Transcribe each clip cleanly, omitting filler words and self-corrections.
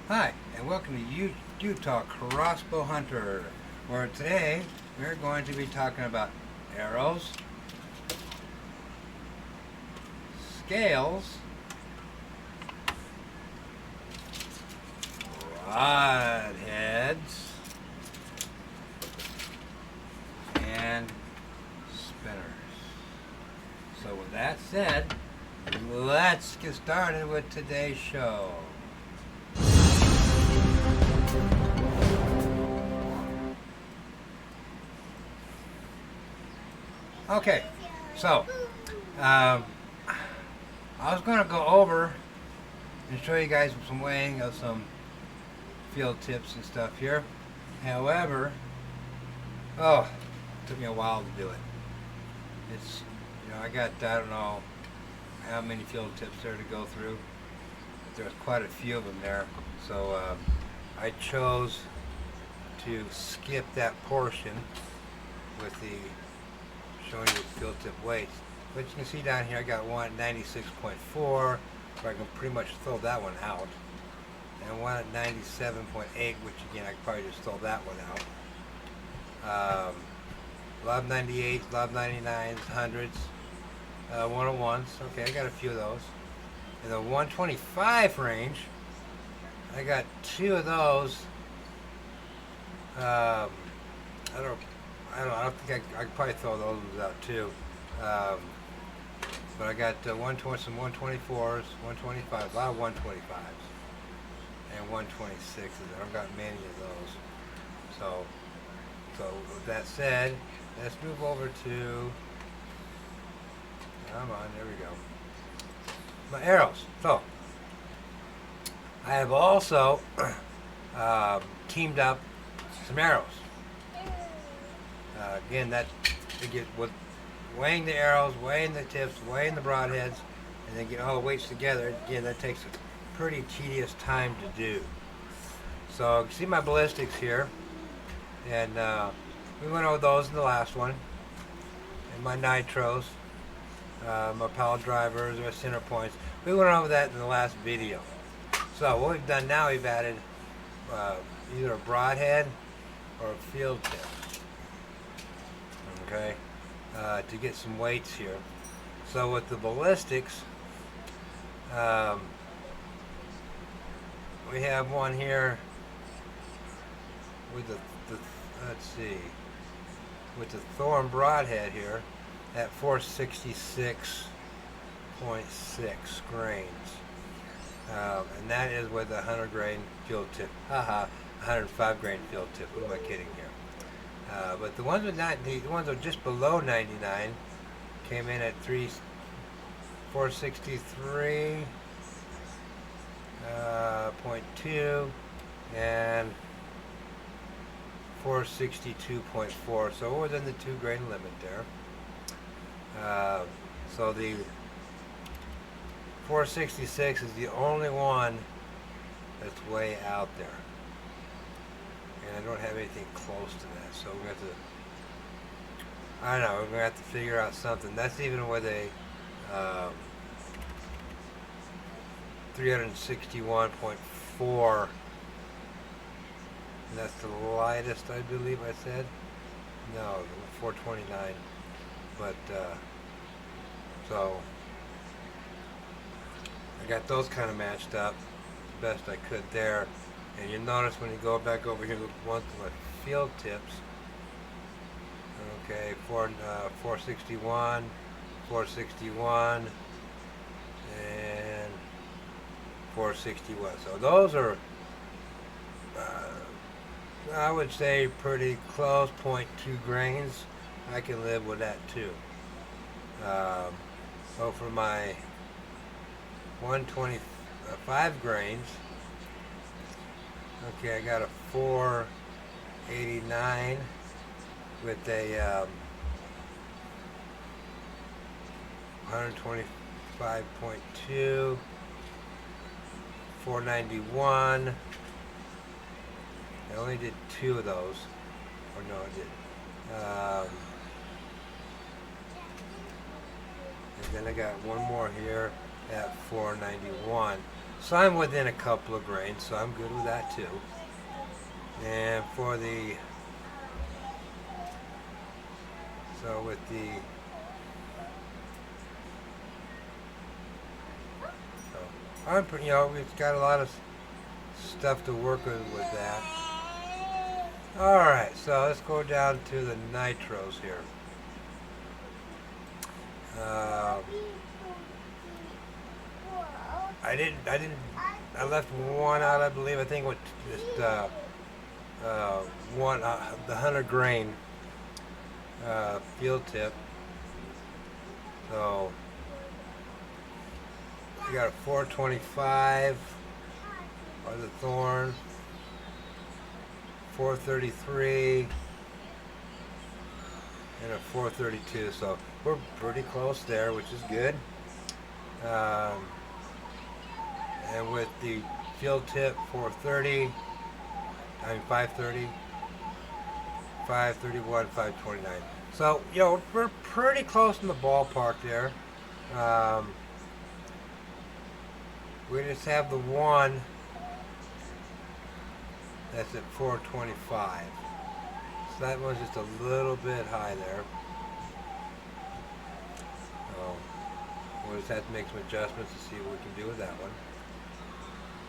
Hi, and welcome to Utah Crossbow Hunter, where today we're going to be talking about arrows, scales, broadheads, and spinners. So with that said, let's get started with today's show. Okay, so I was going to go over and show you guys some weighing of some field tips and stuff here. However, it took me a while to do it. It's, I got, I don't know how many field tips there to go through, but there's quite a few of them there. So I chose to skip that portion with the showing you the field tip weights. But you can see down here I got one at 96.4, so I can pretty much throw that one out. And one at 97.8, which again I could probably just throw that one out. A lot of 98s, a lot of 99s, 100s, 101s. Okay, I got a few of those. In the 125 range, I got two of those. I don't think I could probably throw those ones out too. But I got some 124s, 125s, a lot of 125s, and 126s. I don't got many of those. So with that said, let's move over to, come on, there we go, my arrows. So I have also teamed up some arrows. Again, that to get with weighing the arrows, weighing the tips, weighing the broadheads, and then get all the weights together. Again, that takes a pretty tedious time to do. So you can see my ballistics here, and we went over those in the last one. And my nitros, my power drivers, my center points. We went over that in the last video. So what we've done now, we've added either a broadhead or a field tip. Okay, to get some weights here. So with the ballistics, we have one here with the let's see, with the Thorn broadhead here at 466.6 grains, and that is with a 100 grain field tip. 105 grain field tip. What am I kidding here? But the ones with the ones that are just below 99 came in at 463.2 and 462.4. So we're within the 2 grain limit there. So the 466 is the only one that's way out there. And I don't have anything close to that, so we're going to have to, I don't know, we're going to have to figure out something. That's even with a 361.4, and that's the lightest, I believe I said. No, 429, but so I got those kind of matched up the best I could there. And you notice when you go back over here, one to my field tips. Okay, 461, 461, and 461. So those are, I would say, pretty close, 0.2 grains. I can live with that too. So for my 125 grains, okay, I got a 489 with a 125.2, 491. I only did two of those, or no, I did. And then I got one more here at 491. So I'm within a couple of grains, so I'm good with that too. And for the, so with the, so I'm pretty, we've got a lot of stuff to work with that. Alright, so let's go down to the nitros here. I left one out, I believe. I think with just one, the 100 grain field tip. So we got a 425 or the thorn, 433, and a 432. So we're pretty close there, which is good. And with the field tip 430, 530, 531, 529. So, we're pretty close in the ballpark there. We just have the one that's at 425. So that one's just a little bit high there. So we'll just have to make some adjustments to see what we can do with that one.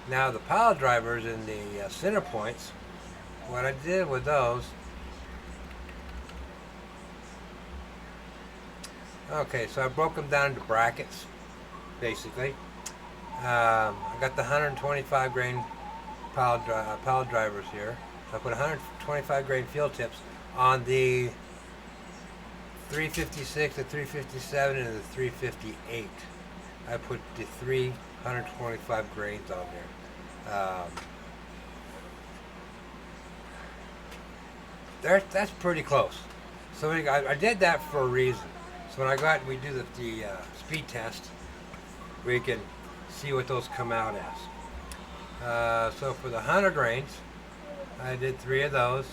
Now the pile drivers and the center points, what I did with those, okay, so I broke them down into brackets, basically. I got the 125 grain pile drivers here. So I put 125 grain field tips on the 356, the 357, and the 358. I put the 325 grains on there. That's pretty close. So I did that for a reason. So when I go out and we do the speed test, we can see what those come out as. So for the 100 grains, I did 3 of those.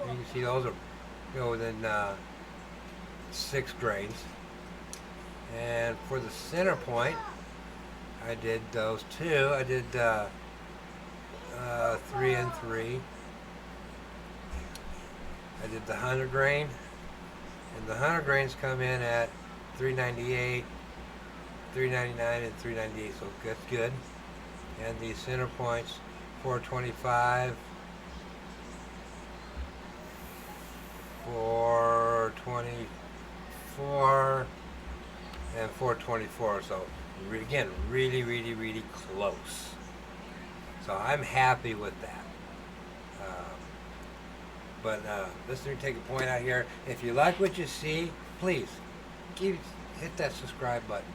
And you can see those are within 6 grains. And for the center point, I did those 2. I did 3 and 3. I did the 100 grain, and the 100 grains come in at 398, 399, and 398. So that's good. And the center points 425, 424, and 424. So again, really, really, really close. So I'm happy with that. But let's take a point out here. If you like what you see, please hit that subscribe button.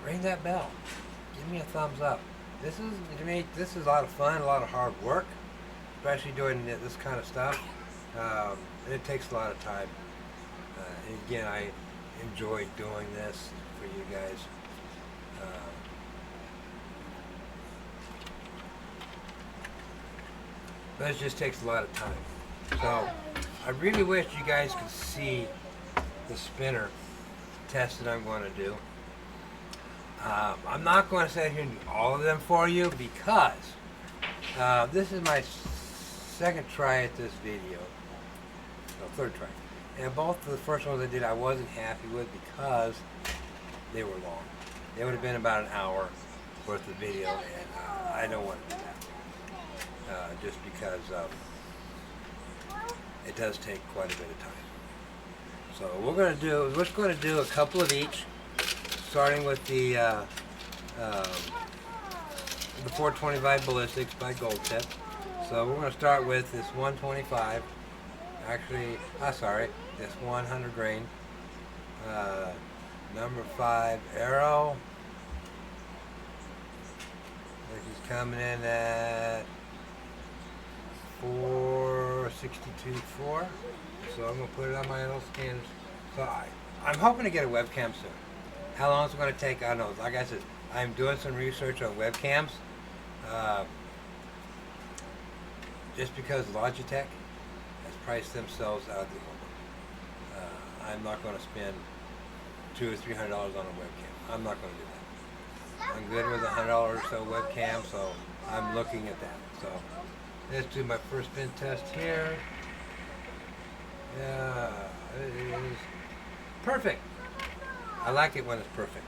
Ring that bell. Give me a thumbs up. This is, to me, this is a lot of fun, a lot of hard work, especially doing this kind of stuff. And it takes a lot of time. And again, I enjoy doing this for you guys. But it just takes a lot of time. So I really wish you guys could see the spinner test that I'm going to do. I'm not going to sit here and do all of them for you because this is my second try at this video. No, third try. And both of the first ones I did I wasn't happy with because they were long. They would have been about an hour worth of video, and I don't want to do that. Just because it does take quite a bit of time. So we're going to do a couple of each, starting with the 425 ballistics by Gold Tip. So we're going to start with this 125. Actually, this 100 grain number 5 arrow, which is coming in at 462.4. So I'm going to put it on my little scanners. So I'm hoping to get a webcam soon. How long is it going to take? I don't know. Like I said, I'm doing some research on webcams. Just because Logitech has priced themselves out of the open. I'm not going to spend $200 or $300 on a webcam. I'm not going to do I'm good with $100 or so webcam, so I'm looking at that. So let's do my first spin test here. Yeah, it is perfect. I like it when it's perfect.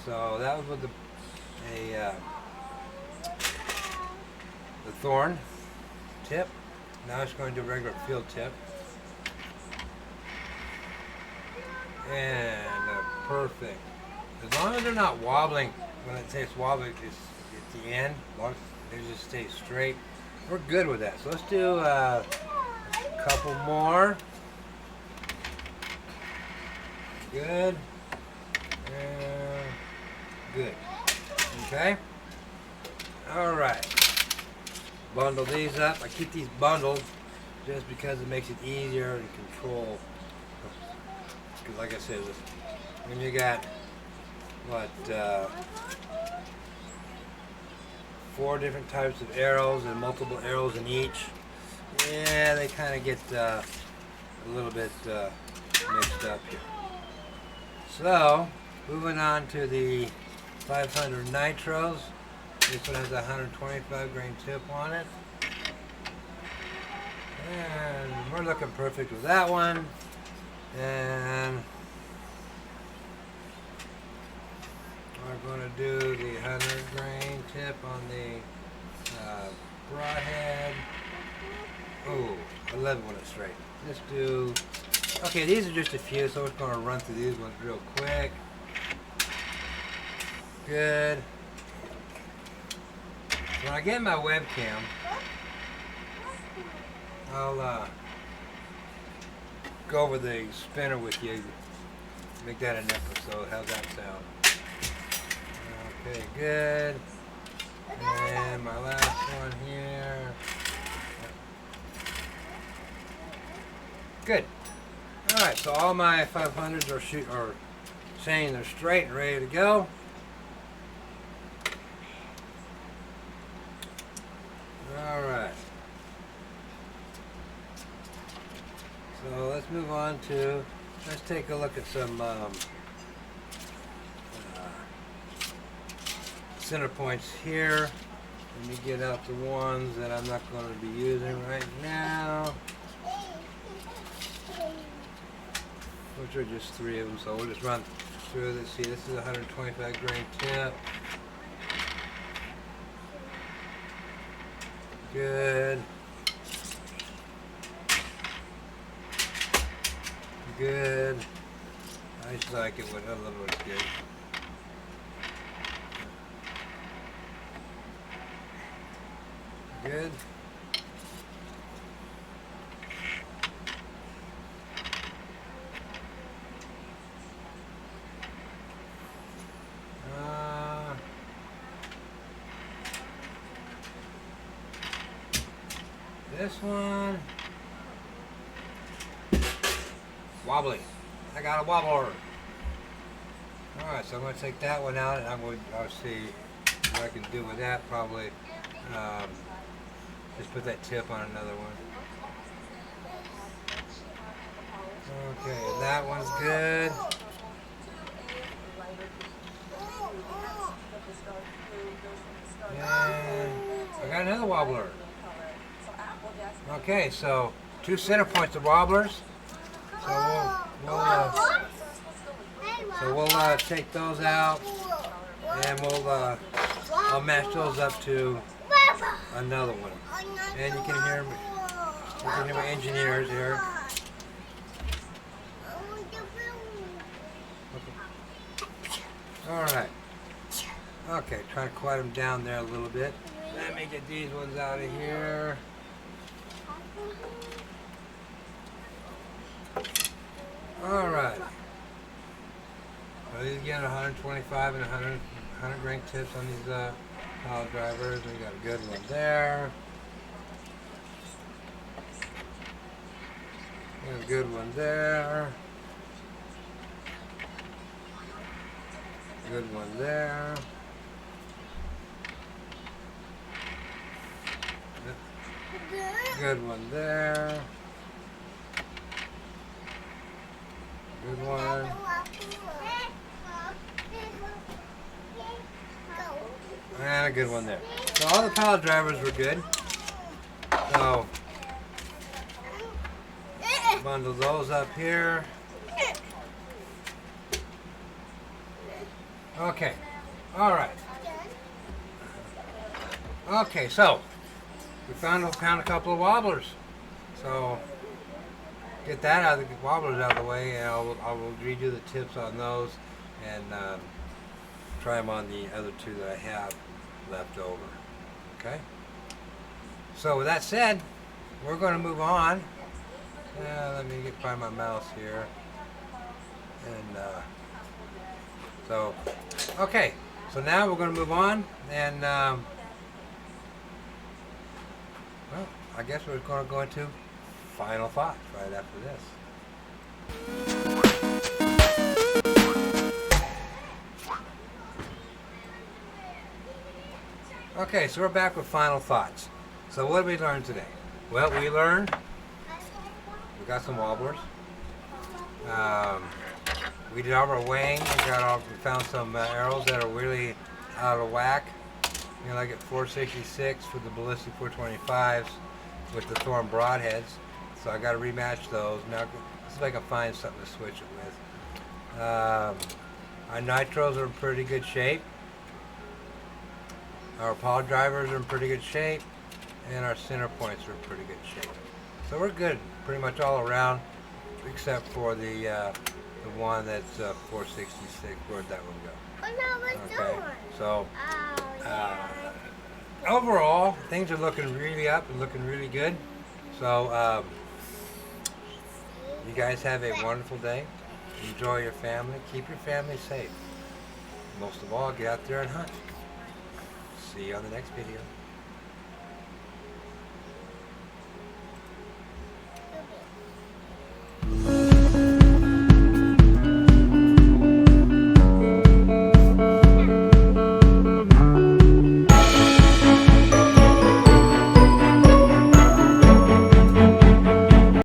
So that was with the thorn tip. Now it's going to do a regular field tip. And perfect. As long as they're not wobbling, when it says wobbling, it's at the end. As long as they just stay straight, we're good with that. So let's do a couple more. Good. And good. Okay. All right. Bundle these up. I keep these bundled just because it makes it easier to control. Because like I said, when you got, what, 4 different types of arrows and multiple arrows in each, yeah, they kind of get a little bit mixed up here. So, moving on to the 500 nitros. This one has a 125 grain tip on it. And we're looking perfect with that one. And we're going to do the 100 grain tip on the broadhead. Oh, I love it when it's straight. Let's do, okay, these are just a few, so we're going to run through these ones real quick. Good. When I get my webcam, I'll go over the spinner with you, make that an episode. How's that sound? Okay, good. And my last one here. Good. All right, so all my 500s are saying they're straight and ready to go. All right. So let's move on to, let's take a look at some center points here. Let me get out the ones that I'm not going to be using right now, which are just 3 of them. So we'll just run through this. See, this is a 125 grain tip. Good. Good. I just like it when I love it. It's good. Good. This one. Wobbly. I got a wobbler. Alright, so I'm going to take that one out and I'll see what I can do with that. Probably just put that tip on another one. Okay, that one's good. And I got another wobbler. Okay, so 2 center points of wobblers. So we'll take those out, and I'll match those up to another one. And you can hear me. You can hear my engineers here. All right. Okay, try to quiet them down there a little bit. Let me get these ones out of here. All right. So these again, 125 and 100 grain tips on these pile drivers. We got a good one there. Got a good one there. Good one there. Good one there. Good one. And a good one there. So all the pile drivers were good. So bundle those up here. Okay. All right. Okay, so we found a couple of wobblers. So get that out of the wobblers out of the way, and I will redo the tips on those and try them on the other two that I have left over. Okay. So with that said, we're going to move on. Let me find my mouse here. And so, okay. So now we're going to move on, and well, I guess we're going to go into final thoughts right after this. Okay, so we're back with final thoughts. So what did we learn today? Well, we got some wobblers. We did all our weighing. We found some arrows that are really out of whack. You know, like at 466 for the ballistic 425s with the Thorn Broadheads. So I got to rematch those. Now, see if I can find something to switch it with. Our nitros are in pretty good shape. Our power drivers are in pretty good shape. And our center points are in pretty good shape. So we're good pretty much all around, except for the one that's 466. Where'd that one go? Okay, so overall, things are looking really up and looking really good. So you guys have a wonderful day. Enjoy your family. Keep your family safe. Most of all, get out there and hunt. See you on the next video.